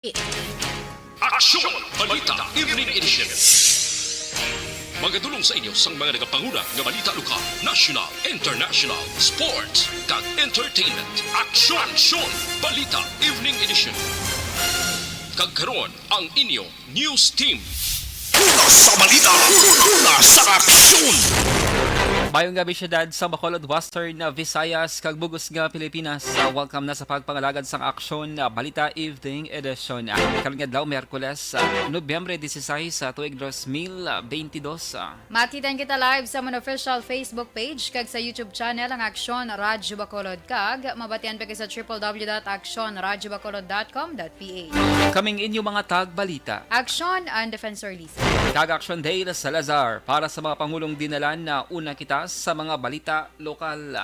Aksyon! Balita Evening Edition. Magadulong sa inyo sang mga nagapanguna nga balita lokal, national, international, sports, kag entertainment. Aksyon! Balita Evening Edition. Kag karon ang inyo news team. Una sa balita, una sa aksyon. Mayong gabi syudad sa Bacolod, Western Visayas, kag bugos nga Pilipinas. Welcome na sa pagpangalagad sang aksyon Balita Evening Edition. Karong adlaw Miyerkules, Nobyembre 16 sa tuig 2022. Makitan kita live sa mon official Facebook page kag sa YouTube channel ang Aksyon Radyo Bacolod kag mabatian pa kay sa www.aksyonradyobacolod.com.ph. Kaming inyo mga tagbalita. Aksyon ang Defensor Lisa. Kag Action Day sa Salazar para sa mga pangulong dinalan na una kita sa mga balita lokal.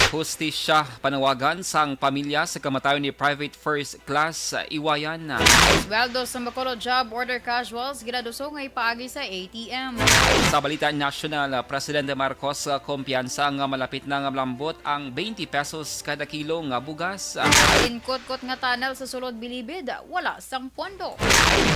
Hustisya panawagan sang pamilya sa kamatayon ni Private First Class Iwayan. Sweldo sa Bacolod Job Order Casuals ginaduso nga ipaagi sa ATM. Sa balita national, Presidente Marcos kumpiyansa nga malapit na nga malambot ang 20 pesos kada kilo nga bugas. Inkot-kot nga tunnel sa sulod bilibid, wala sang pondo.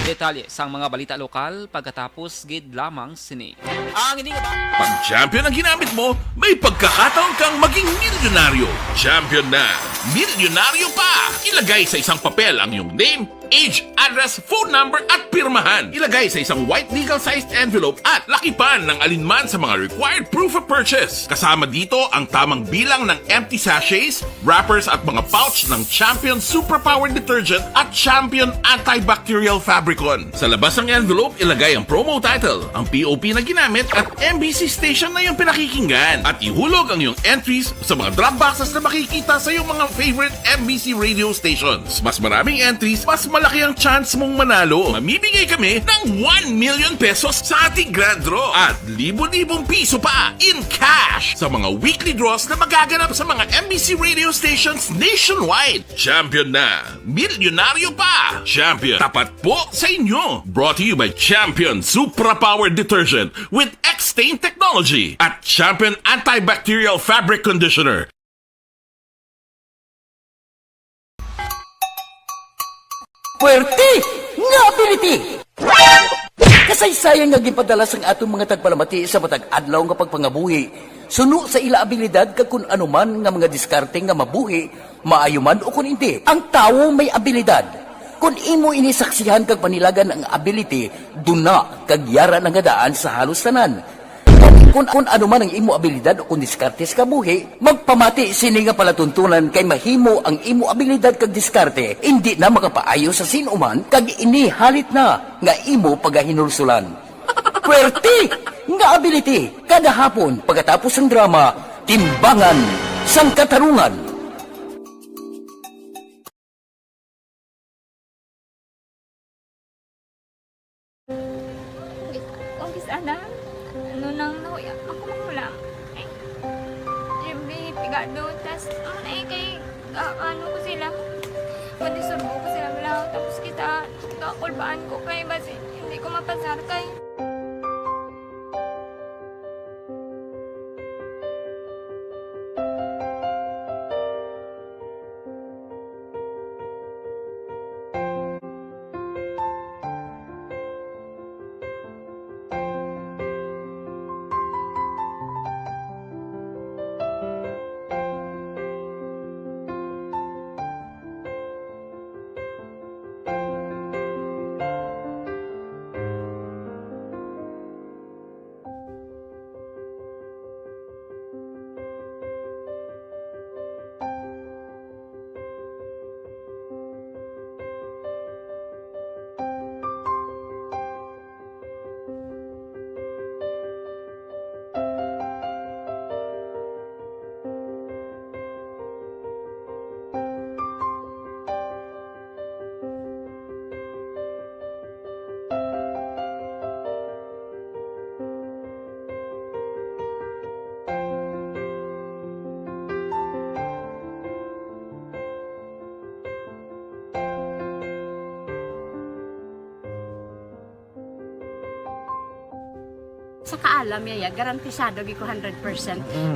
Detalye sang mga balita lokal pagkatapos gid lamang sini. Ang ini Pag champion ang ginamit mo, may pagkakataon kang maging milyonaryo. Champion na, milyonaryo pa! Ilagay sa isang papel ang iyong name, age, address, phone number at pirmahan. Ilagay sa isang white legal-sized envelope at lakipan ng alinman sa mga required proof of purchase. Kasama dito ang tamang bilang ng empty sachets, wrappers at mga pouch ng Champion Superpower Detergent at Champion Antibacterial Fabricon. Sa labas ng envelope, ilagay ang promo title, ang POP na ginamit at MBC station na yung pinakikinggan. At ihulog ang iyong entries sa mga drop boxes na makikita sa iyong mga favorite MBC radio stations. Mas maraming entries, mas malaki ang chance mong manalo. Mamibigay kami ng 1 million pesos sa ating grand draw at libo-libong piso pa in cash sa mga weekly draws na magaganap sa mga MBC radio stations nationwide. Champion na, milyonaryo pa. Champion, tapat po sa inyo. Brought to you by Champion Supra Power Detergent with X-Stain Technology at Champion Antibacterial Fabric Conditioner. Puwerte nga ability! Kasaysayan nga gipadala sang atong mga tagpalamati sa matag adlaw nga pagpangabuhi. Suno sa ila abilidad kag kun anuman nga mga diskarte nga mabuhi, maayo man o kun hindi. Ang tawo may abilidad. Kung imo inisaksihan kag panilagan ang ability, duna kag yara nga daan sa halos tanan. Kung ano man ang imo abilidad o kung diskarte sa kabuhi, magpamati sini nga palatuntunan kay mahimo ang imo abilidad kag diskarte, hindi na makapaayo sa sinuman kag ini halit na nga imo pagahinulsulan. Puwerte nga ability kada hapon pagkatapos ng drama, Timbangan sang Katarungan. August anak, ano nang nauya ako mangulang. Eh, Jimmy, pigado, tas kay, ano ko sila, padisurbo ko sila lang, tapos kita, kakulbaan ko kay, basi, hindi ko mapasar kay. sa kaalam yaya garantisado gi ko 100%.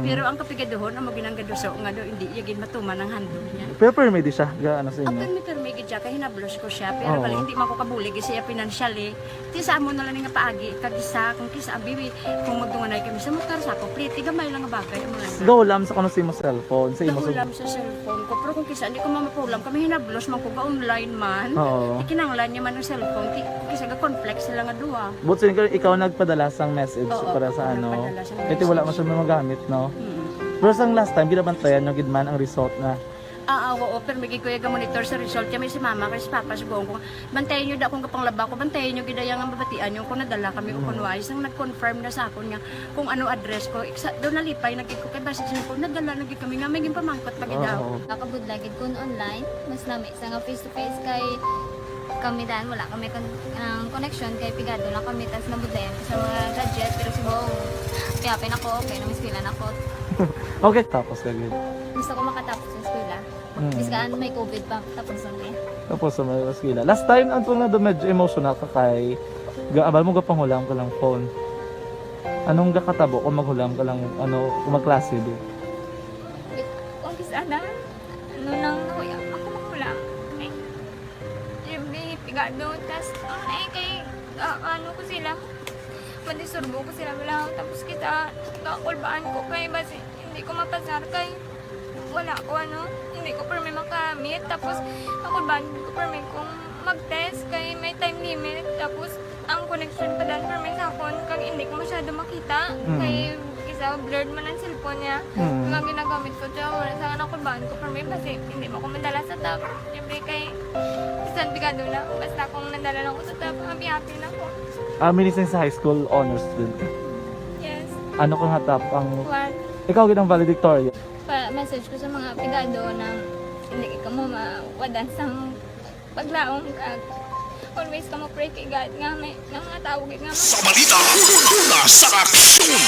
Pero ang kapigaduhon ang maginanggaduso nga do hindi yagin matuman ang handog niya. Pero permi di siya, gaano sa Ang inyo? permi gid siya kay hinablos ko siya pero Oo. bali hindi man ko kabuli gi siya financially. Ti sa amo na lang nga paagi kag isa kung kisa bibi kung magdunganay kami sa motor sa ko pliti gamay lang nga bagay mo lang. Gawlam sa kuno sa imo cellphone, sa imo Nahulam sa cellphone ko pero kung kisa hindi ko mamapulam kami hinablos man ko ga online man. Oo. Ikinanglan niya man ang cellphone kisa ga conflict sila nga duha. But sin ikaw nagpadala sang message Oo, para sa ano. nagpadala sang Ito wala mo message. siya magamit, no? Mm. Pero sang last time ginabantayan nyo gid man ang result na. Oo, pero may kuya ga monitor sa result kami si mama kay si papa sa ko. Bantayan niyo da kung kapanglaba ko, bantayan niyo gidaya nga babatian yung kung nadala kami o kung wais ang nag-confirm na sa akon nga kung ano address ko. Doon nalipay nagig ko kay basta ko nadala nagig kami nga may pamangkot pag daw. Oo. Nakabudlagid ko online, mas nami sa nga face to face kay kami dahil wala kami ang connection kay pigado lang kami tas nabudlayan ko sa mga gadget pero si Bong piyapin ako okay na miskilan ako Okay, tapos kagid. gusto ko makatapos sa eskwela biskaan may COVID pa tapos lang Tapos sa mga skila. Last time ang na do medyo emotional ka kay gaabal mo gapanghulam ka lang phone. Anong gakatabo kung maghulam ka lang ano kung magklase di? kung kisana ano nang nahuya ako makulang ay Jimmy pigado tas ay kay ano ko sila madisurbo ko sila lang tapos kita kakulbaan ko kay basi hindi ko mapasar kay wala ko ano hindi ko permi makamit tapos kakulbaan ko permi kung mag-test kay may time limit tapos ang connection pa dan permi sa akon kag hindi ko masyado makita kay isa blurred man ang cellphone niya nga ginagamit ko siya wala sa anak kulbaan ko permi basi hindi mo ko madala sa tab siyempre kay isang bigado lang basta kung nadala lang ko sa tab happy na ako. Minising sa high school honors student. Yes. Ano kang hatap ang One, ikaw gid ang valedictorian. message ko sa mga pigado na hindi ka mo mawadan sang paglaong kag always ka mo pray kay God nga may nga tawag nga Sa balita, una sa aksyon!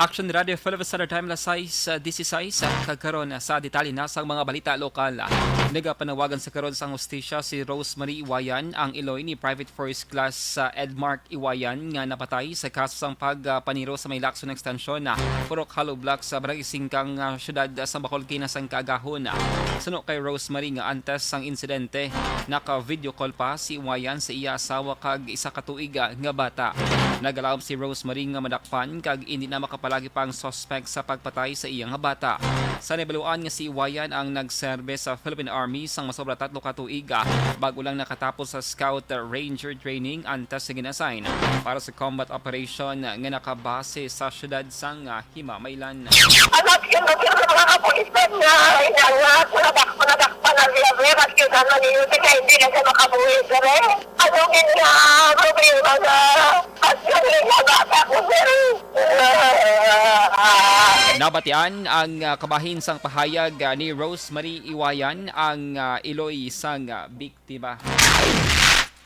Action Radio Philippines Standard Time alas 6:16 kagkaron sa detalye na sa mga balita lokal. Nagapanawagan sa karon sa hostisya si Rosemary Iwayan ang iloy ni Private First Class Edmark Iwayan nga napatay sa kaso sang pagpaniro sa may Lacson Extension na Purok Hollow Block sa Barangay Singkang syudad sa Bacolod sang Kaagahon. Suno kay Rosemary nga antes sang insidente naka-video call pa si Iwayan sa iya asawa kag isa ka tuig nga bata. Nagalawom si Rosemary nga madakpan kag hindi na makapalagi pa ang suspect sa pagpatay sa iyang bata. Sa nabaluan nga si Iwayan ang nagserbe sa Philippine Army sang masobra 3 ka tuig bago lang nakatapos sa Scout Ranger training antes sa ginassign para sa combat operation nga nakabase sa syudad sang Himamaylan. Anak yun na sila mga kapulisan na inangat, nadakpan ang libre, at yun ang naniyuti kaya hindi na siya makabuhi sir eh. Anong nga problema na at yun nga bata ko sir. Nabatian ang kabahin sang pahayag ni Rosemary Iwayan ang iloy sang biktima.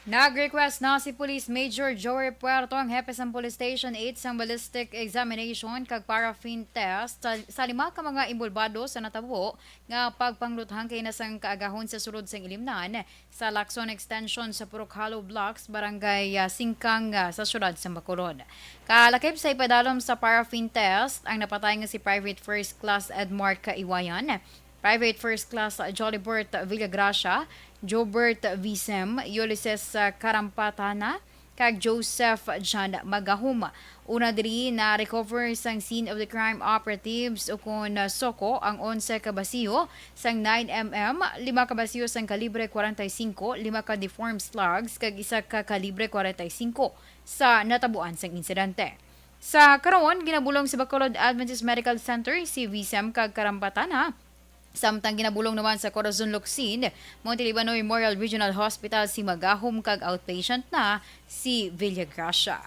Nag-request na si Police Major Joey Puerto ang hepe sang Police Station 8 sang ballistic examination kag paraffin test sa 5 ka mga imbulbado sa natabo nga pagpangluthang kay nasang kaagahon sa sulod sang ilimnan sa Lacson Extension sa Purok Hollow Blocks, Barangay Singkang sa syudad sa Bacolod. Kalakip sa ipadalom sa paraffin test ang napatay nga si Private First Class Edmark Iwayan, Private First Class Jolibert Villagracia, Jobert Visem, Ulysses Karampatana, kag Joseph John Magahuma. Una diri na recover sang scene of the crime operatives ukon soko ang 11 ka basiyo sang 9mm, 5 ka basiyo sang kalibre 45, 5 ka deformed slugs kag isa ka kalibre 45 sa natabuan sang insidente. Sa karon ginabulong sa Bacolod Adventist Medical Center si Visem kag Karampatana. Samtang ginabulong naman sa Corazon Locsin, Montelibano Memorial Regional Hospital si Magahom kag outpatient na si Villagracia.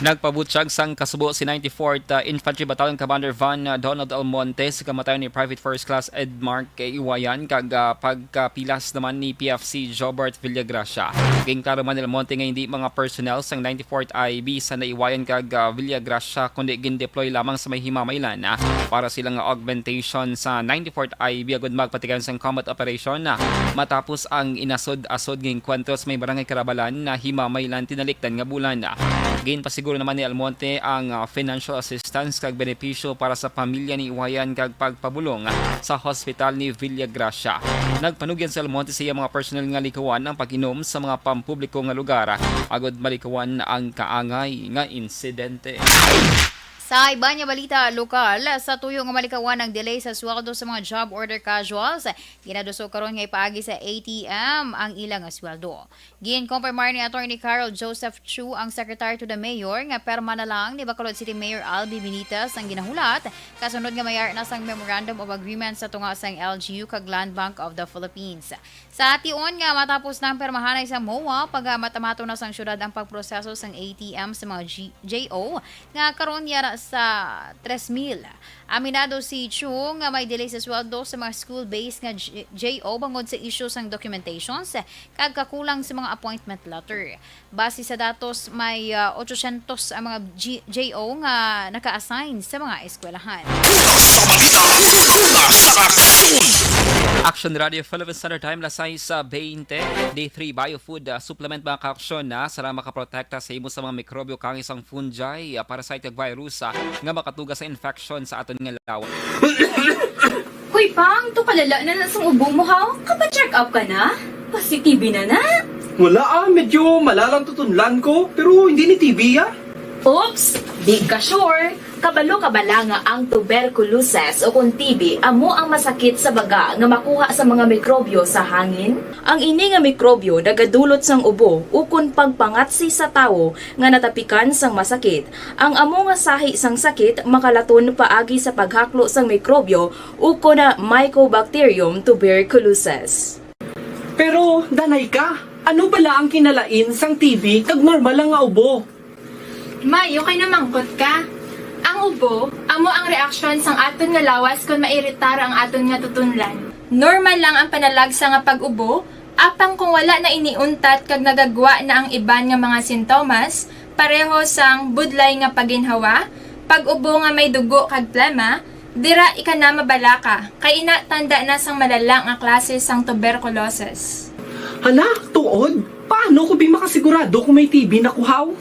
Nagpabutyag sang kasubo si 94th Infantry Battalion Commander Van Donald Almonte sa kamatayon ni Private First Class Edmark Iwayan kag pagkapilas naman ni PFC Jobert Villagracia. Ging klaro man ni Almonte nga hindi mga personnel sang 94th IB sa naiwayan kag Villagracia kundi gin-deploy lamang sa may himamaylan para silang augmentation sa 94th IB agud magpatigan sang combat operation matapos ang inasod-asod ng kwentos may barangay Karabalan na himamaylan tinalikdan nga bulan. Gin pasiguro naman ni Almonte ang financial assistance kag benepisyo para sa pamilya ni Iwayan kag pagpabulong sa hospital ni Villagracia. Nagpanugyan si Almonte sa mga personal nga likawan ang pag-inom sa mga pampubliko nga lugar agud malikawan ang kaangay nga insidente. Sa iba niya balita lokal, sa tuyo nga malikawan ang delay sa sweldo sa mga job order casuals, ginaduso karon nga ipaagi sa ATM ang ilang nga sweldo. Gin-confirmar ni Attorney Carol Joseph Chu ang Secretary to the Mayor nga perma na lang ni Bacolod City Mayor Albi Benitez ang ginahulat kasunod nga mayar na sang Memorandum of Agreement sa tunga sang LGU kag Land Bank of the Philippines. Sa ation nga matapos ng permahanay sa MOA pag matamato na sang syudad ang pagproseso sang ATM sa mga JO nga karon yara sa 3,000. Aminado si Chung nga may delay sa sweldo sa mga school-based nga JO bangod sa issue sang documentations kag kakulang sa mga appointment letter. Base sa datos, may 800 ang mga JO nga naka-assign sa mga eskwelahan. Sa balita, sa aksyon! Action Radio Philippine Standard Time lasay sa 20. Day 3 Biofood Supplement mga ka-aksyon na sara makaprotekta sa imo sa mga mikrobyo kang isang fungi parasite kag virus nga makatuga sa infection sa aton nga lawas. Hoy pang, to kalala na sa ubo mo ha? Kapa-check up ka na? Positive na? Wala medyo malalang tutunlan ko, pero hindi ni TB Oops! Di ka sure. Kabalo-kabala nga ang tuberculosis o kung TB amo ang masakit sa baga nga makuha sa mga mikrobyo sa hangin. Ang ini nga mikrobyo nagadulot sang ubo ukon pagpangatsi sa tawo nga natapikan sang masakit. Ang amo nga sahi sang sakit makalaton paagi sa paghaklo sang mikrobyo ukon na Mycobacterium tuberculosis. Pero, danay ka, ano bala ang kinalain sang TB kag normal lang nga ubo? Mayo kay namangkot ka. Ang ubo, amo ang reaksyon sang aton nga lawas kung mairitar ang aton nga tutunlan. Normal lang ang panalagsa nga pag-ubo, apang kung wala na iniuntat kag nagagwa na ang iban nga mga sintomas, pareho sang budlay nga paginhawa, pag-ubo nga may dugo kag plema, dira ika na mabala ka, kay ina tanda na sang malala nga klase sang tuberculosis. Hala, tuod? Paano ko makasigurado kung may TB na kuhaw?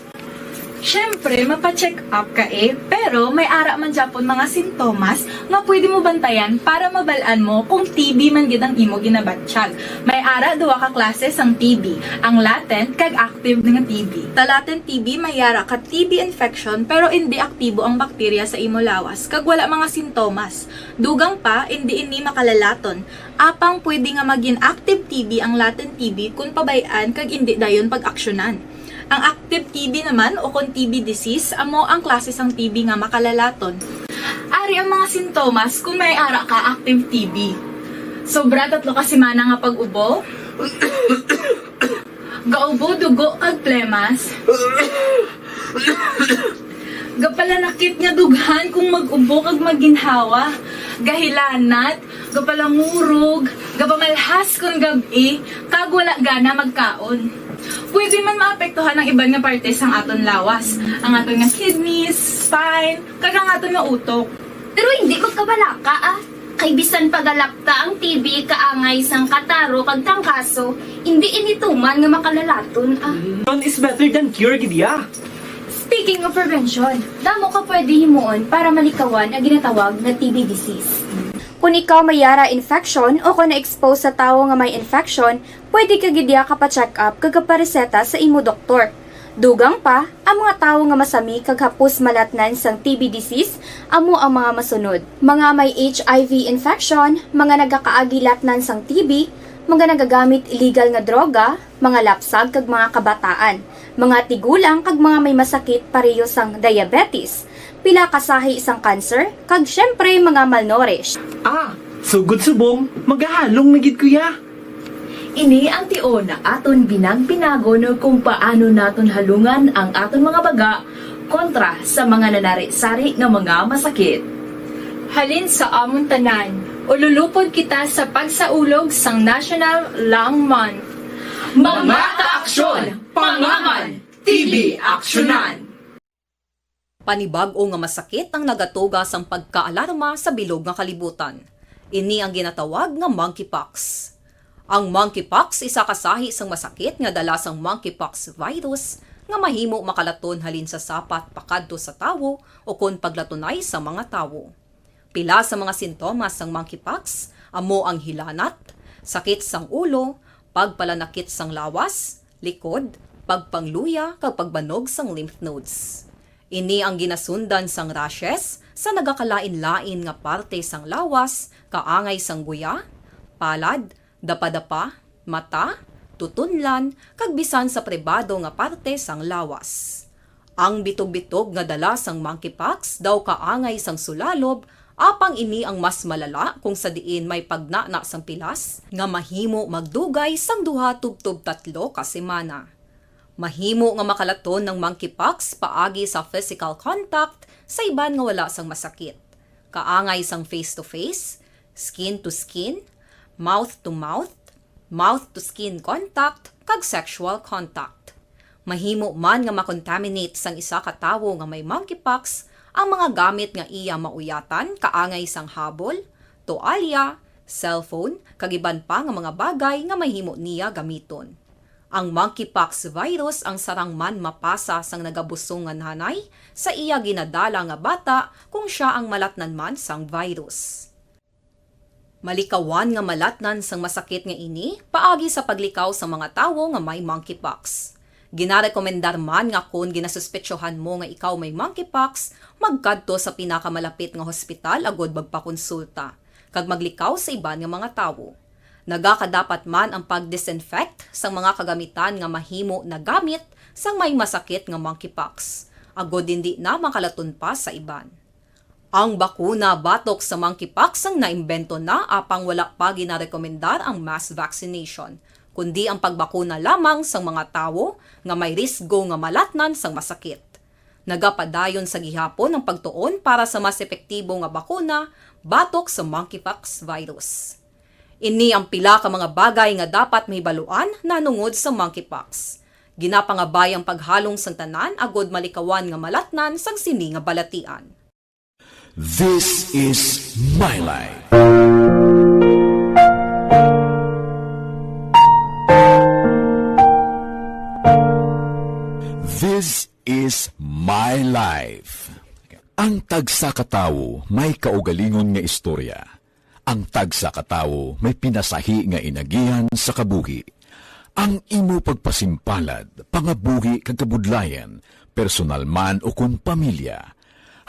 Siyempre, mapacheck up ka pero may ara man Japon mga sintomas nga pwede mo bantayan para mabalaan mo kung TB man gid ang imo ginabatsyag. May ara duwa ka klase sang TB, ang latent kag active nga TB. Ta latent TB may ara ka TB infection pero hindi aktibo ang bakterya sa imo lawas kag wala mga sintomas. Dugang pa hindi ini makalalaton. Apang pwede nga maging active TB ang latent TB kung pabayaan kag hindi dayon pag-aksyonan. Ang active TB naman o kung TB disease, amo ang klase sang TB nga makalalaton. Ari ang mga sintomas kung may ara ka active TB. Sobra 3 ka semana nga pag-ubo. Gaubo, dugo, kag plemas. Gapalanakit nga dughan kung mag-ubo kag maginhawa. Gahilanat, gapalangurog, gapamalhas kung gabi, kag wala gana magkaon. Pwede man maapektuhan ang iban nga parte sang aton lawas. Ang aton nga kidneys, spine, kag ang aton nga utok. Pero hindi ko kabalaka Kay bisan pagalakta ang TB kaangay sang kataro kag tangkaso, hindi inituman nga makalalaton None is better than cure gidya. Speaking of prevention, damo ka pwede himuon para malikawan ang ginatawag na TB disease. Kung ikaw may yara infection o kung na-expose sa tao nga may infection, pwede ka gidya ka pa-check up kag pareseta sa imo doktor. Dugang pa, ang mga tao nga masami kag hapos malatnan sang TB disease, amo ang mga masunod. Mga may HIV infection, mga nagakaagilatnan sang TB, mga nagagamit illegal nga droga, mga lapsag kag mga kabataan, mga tigulang kag mga may masakit pareho sang diabetes, pila kasahi isang cancer, kag syempre mga malnourished. So good subong, magahalong na gid kuya. Ini ang tiyon na aton binag-pinagon kung paano naton halungan ang aton mga baga kontra sa mga nanari-sari nga mga masakit. Halin sa amon tanan, ululupod kita sa pagsaulog sang National Lung Month. Mga kaaksyon, pangaman, TV aksyonan. Panibag-o nga masakit ang nagatuga sang pagkaalarma sa bilog nga kalibutan. Ini ang ginatawag nga monkeypox. Ang monkeypox isa kasahi sang masakit nga dala sang monkeypox virus nga mahimo makalaton halin sa sapat pakadto sa tawo o kon paglatunay sa mga tawo. Pila sa mga sintomas sang monkeypox amo ang hilanat, sakit sang ulo, pagpalanakit sang lawas, likod, pagpangluya kag pagbanog sang lymph nodes. Ini ang ginasundan sang rashes sa nagakalain-lain nga parte sang lawas, kaangay sang guya, palad, dapa-dapa, mata, tutunlan, kag bisan sa pribado nga parte sang lawas. Ang bitog-bitog nga dala sang monkeypox daw kaangay sang sulalob, apang ini ang mas malala kung sa diin may pagnana sang pilas nga mahimo magdugay sang 2 tubtob 3 ka semana. Mahimo nga makalaton ng monkeypox paagi sa physical contact sa iban nga wala sang masakit. Kaangay sang face-to-face, skin-to-skin, mouth-to-mouth, mouth-to-skin contact, kag sexual contact. Mahimo man nga makontaminate sang isa ka tawo nga may monkeypox ang mga gamit nga iya mauyatan kaangay sang habol, toalya, cellphone, kag iban pa nga mga bagay nga mahimo niya gamiton. Ang monkeypox virus ang sarang man mapasa sang nagabusong nga nanay sa iya ginadala nga bata kung siya ang malatnan man sang virus. Malikawan nga malatnan sang masakit nga ini paagi sa paglikaw sa mga tawo nga may monkeypox. Ginarekomendar man nga kung ginasuspetsyohan mo nga ikaw may monkeypox, magkadto sa pinakamalapit nga hospital agod magpakonsulta, kag maglikaw sa iban nga mga tawo. Nagakadapat man ang pag-disinfect sang mga kagamitan nga mahimo na gamit sang may masakit nga monkeypox, agod hindi na makalaton pa sa iban. Ang bakuna batok sa monkeypox ang naimbento na apang wala pa ginarekomendar ang mass vaccination, kundi ang pagbakuna lamang sang mga tawo nga may risgo nga malatnan sang masakit. Nagapadayon sa gihapon ang pagtuon para sa mas epektibo nga bakuna batok sa monkeypox virus. Ini ang pila ka mga bagay nga dapat mahibaluan nanungod sa monkeypox. Ginapangabay ang paghalong sang tanan agod malikawan nga malatnan sang sini nga balatian. This is my life. This is my life. Ang tagsa ka tawo may kaugalingon nga istorya. Ang tagsa ka tawo may pinasahi nga inagihan sa kabuhi. Ang imo pagpasimpalad, pangabuhi kag kabudlayan, personal man o kun pamilya,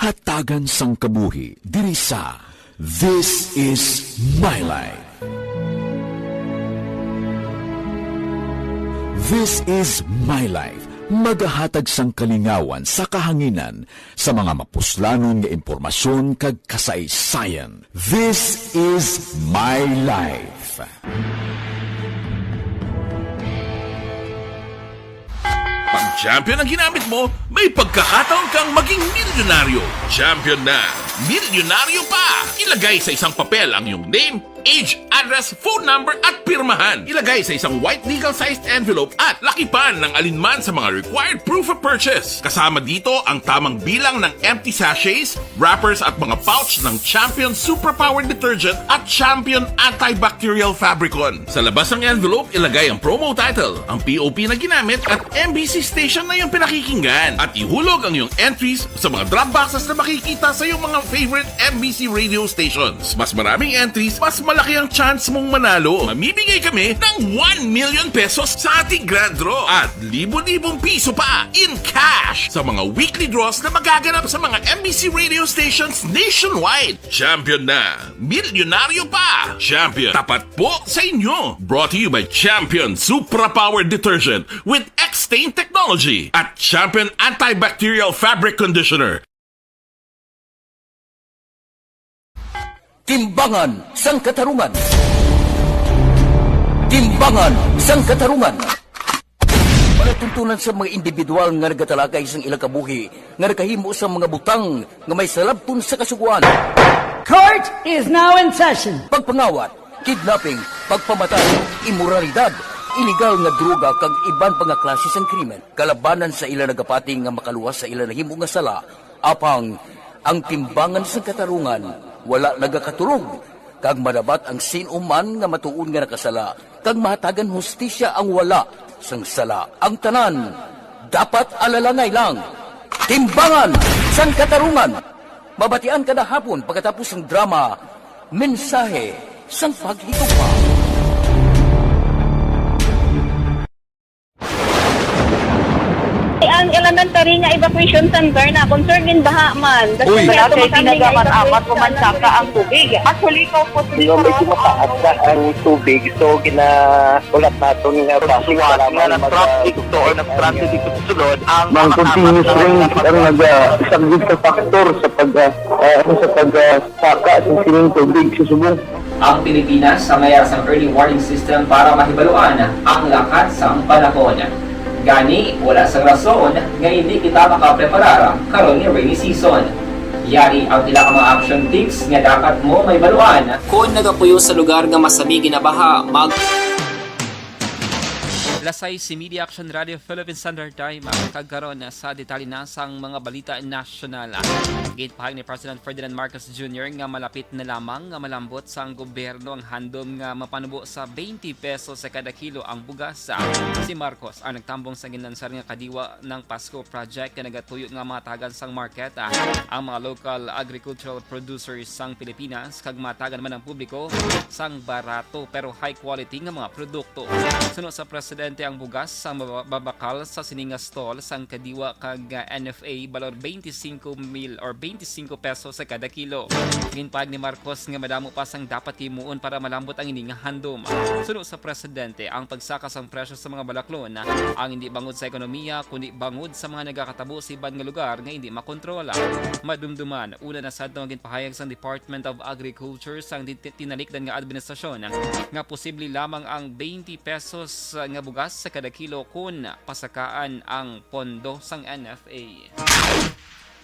hatagan sang kabuhi diri sa This is my life. This is my life. Magahatag sang kalingawan sa kahanginan sa mga mapuslanon nga impormasyon kag kasaysayan. This is my life. Pag champion ang ginamit mo, may pagkakataon kang maging milyonaryo. Champion na, milyonaryo pa! Ilagay sa isang papel ang iyong name, age, address, phone number at pirmahan. Ilagay sa isang white legal-sized envelope at lakipan ng alinman sa mga required proof of purchase. Kasama dito ang tamang bilang ng empty sachets, wrappers at mga pouch ng Champion Superpower Detergent at Champion Antibacterial Fabricon. Sa labas ng envelope, ilagay ang promo title, ang POP na ginamit at MBC station na yung pinakikinggan. At ihulog ang iyong entries sa mga drop boxes na makikita sa iyong mga favorite MBC radio stations. Mas maraming entries, mas malaki ang chance mong manalo. Mamimigay kami ng 1 million pesos sa ating grand draw at libo-libong piso pa in cash sa mga weekly draws na magaganap sa mga MBC radio stations nationwide. Champion na, milyonaryo pa. Champion, tapat po sa inyo. Brought to you by Champion Superpower Detergent with X-Stain Technology at Champion Antibacterial Fabric Conditioner. Timbangan sang katarungan. Timbangan sang katarungan. patuntunan sa mga individual nga nagatalakay sa ilang kabuhi nga nakahimo sa mga butang nga may salabton sa kasuguan. Court is now in session. Pagpangawat, kidnapping, pagpamatay, imoralidad, iligal nga droga kag iban pa nga klase sang krimen. Kalabanan sa ila nagapating nga makaluwas sa ila nahimo nga sala, apang ang timbangan sa katarungan wala nagakatulog. Kag madabat ang sinuman nga matuon nga nakasala, kag mahatagan hustisya ang wala sang sala. Ang tanan dapat alalangay lang. Timbangan sang katarungan. Mabatian kada hapon pagkatapos ng drama, mensahe sang paghigugma. Ang elementary nga evacuation center na concern din baha man. Kasi nga pinagamat-amat kumansaka ang tubig. Actually, ko po medyo mataas na ang tubig. So, ginaulat natin nga basiwala nga na-trap dito or na-trap dito sa sulod. Ang continuous rain ang isang good factor sa pagsaka sa sining tubig sa subong. Ang Pilipinas sa mayroon sa early warning system para mahibaluan ang lakas ng panahon. Gani, wala sa rason nga hindi kita makapreparar karon ni rainy season. Yari ang pila ka mga action tips nga dapat mo may baluan kung nagapuyo sa lugar nga masami ginabaha Lasay si Media Action Radio Philippine Standard Time kagkaroon sa detalye na sang mga balita nasyonal. Gitpahag ni President Ferdinand Marcos Jr. nga malapit na lamang nga malambot sa ang gobyerno ang handom nga mapanubo sa 20 pesos sa kada kilo ang bugas. Si Marcos ang nagtambong sa ginansar nga kadiwa ng Pasko Project nga nagatuyo nga matagan sang market ang mga local agricultural producers sang Pilipinas kag matagan man ang publiko sang barato pero high quality nga mga produkto. Sunod sa Presidente ang bugas sa babakal sa sininga stall sang kadiwa kag NFA balor 25 pesos sa kada kilo. Ginpag ni Marcos nga madamo pa sang dapat himuon para malambot ang ining handom. Sunod sa Presidente ang pagsaka sang presyo sa mga balaklon ang hindi bangod sa ekonomiya kundi bangod sa mga nagakatabo sa ibang nga lugar nga hindi makontrola. Madumduman una na sad nga ginpahayag sang Department of Agriculture sang tinalikdan nga administrasyon nga posible lamang ang 20 pesos nga bugas sa kada kilo kung pasakaan ang pondo sang NFA.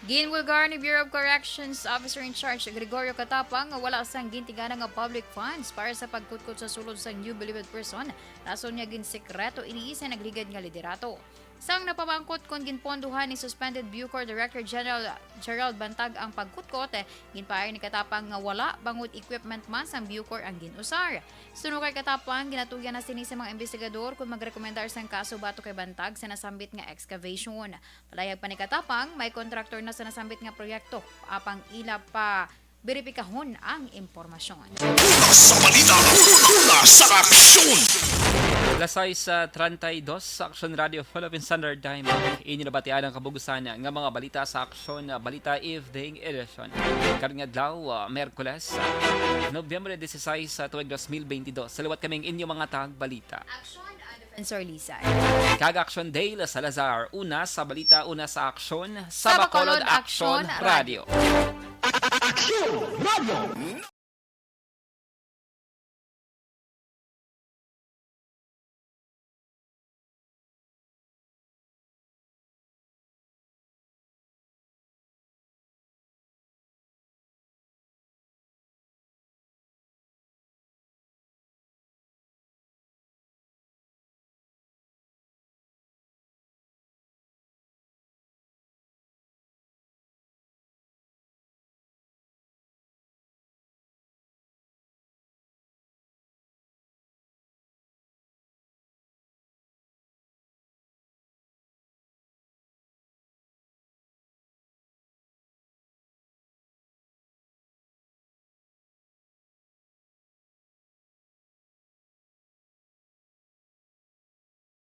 Ginwulgar ni Bureau of Corrections Officer in Charge Gregorio Catapang nga wala sang gintigana nga public funds para sa pagkutkot sa sulod sang new believed person. Rason niya ginsekreto iniisa nagligad nga liderato. Sang napamangkot kung ginponduhan ni suspended Bucor Director General Gerald Bantag ang pagkutkot, ginpaay ni Katapang nga wala bangod equipment man sang Bucor ang ginusar. Suno kay Katapang, ginatuyan na sini sa mga investigador kung magrekomendar sang kaso bato kay Bantag sa nasambit nga excavation. Palayag pa ni Katapang, may contractor na sa nasambit nga proyekto, apang ila pa beripikahon ang impormasyon. Sa balita, una sa aksyon! Lasay sa 32 sa Action Radio Philippine Standard Time. Inilabatian ang kabugusan nga mga balita sa Action Balita Evening Edition. Karong adlaw, Merkules, Nobyembre 16 sa tuig 2022. Salawat kaming inyo mga tag-balita. Action Defensor Lisa. Kag-Action Day sa Lazar. Una sa balita, una sa Action sa Bacolod Action Radio.